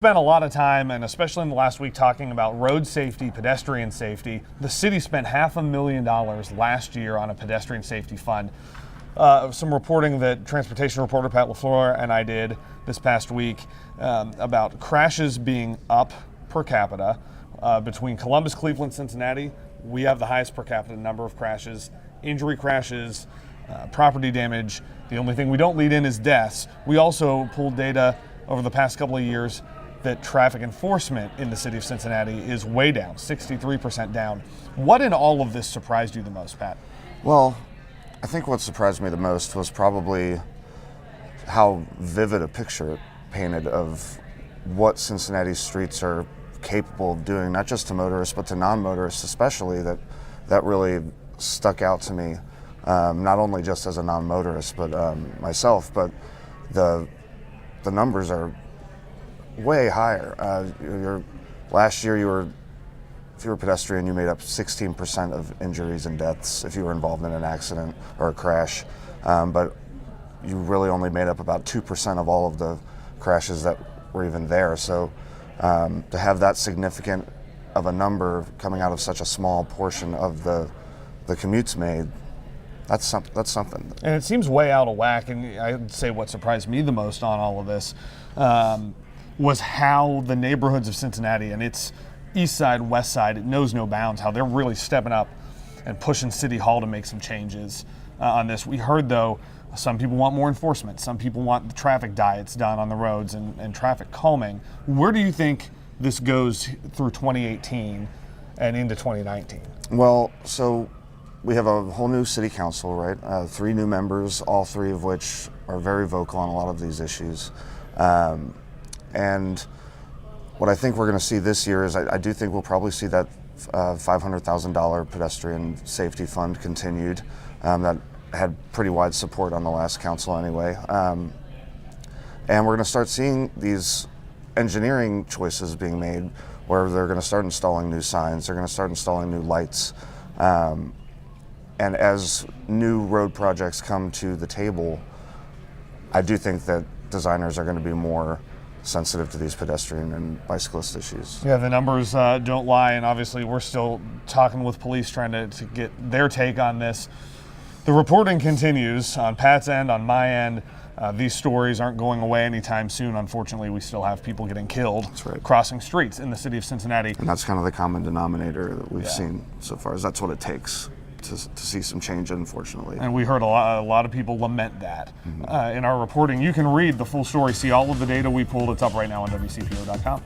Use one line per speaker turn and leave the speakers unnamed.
Spent a lot of time, and especially in the last week, talking about road safety, pedestrian safety. The city spent $500,000 last year on a pedestrian safety fund. Some reporting that transportation reporter Pat LaFleur and I did this past week about crashes being up per capita between Columbus, Cleveland, Cincinnati. We have the highest per capita number of crashes, injury crashes, property damage. The only thing we don't lead in is deaths. We also pulled data over the past couple of years that traffic enforcement in the city of Cincinnati is way down, 63% down. What in all of this surprised you the most, Pat?
Well, I think what surprised me the most was probably how vivid a picture it painted of what Cincinnati's streets are capable of doing, not just to motorists, but to non-motorists especially. That really stuck out to me, not only just as a non-motorist, but myself, but the numbers are way higher. Last year, if you were a pedestrian, you made up 16% of injuries and deaths if you were involved in an accident or a crash, but you really only made up about 2% of all of the crashes that were even there. So to have that significant of a number coming out of such a small portion of the commutes made, that's something.
And it seems way out of whack, and I'd say what surprised me the most on all of this was how the neighborhoods of Cincinnati and its east side, west side, it knows no bounds, how they're really stepping up and pushing City Hall to make some changes on this. We heard, though, some people want more enforcement. Some people want the traffic diets done on the roads and traffic calming. Where do you think this goes through 2018 and into 2019?
Well, so we have a whole new city council, right? 3 new members, all 3 of which are very vocal on a lot of these issues. And what I think we're going to see this year is I do think we'll probably see that $500,000 pedestrian safety fund continued. That had pretty wide support on the last council anyway. And we're going to start seeing these engineering choices being made where they're going to start installing new signs, they're going to start installing new lights. And as new road projects come to the table, I do think that designers are going to be more sensitive to these pedestrian and bicyclist issues.
Yeah, the numbers don't lie, and obviously we're still talking with police trying to get their take on this. The reporting continues on Pat's end, on my end. These stories aren't going away anytime soon. Unfortunately, we still have people getting killed crossing streets in the city of Cincinnati.
And that's kind of the common denominator that we've seen so far, is that's what it takes to see some change, unfortunately.
And we heard a lot of people lament that in our reporting. You can read the full story, see all of the data we pulled. It's up right now on WCPO.com.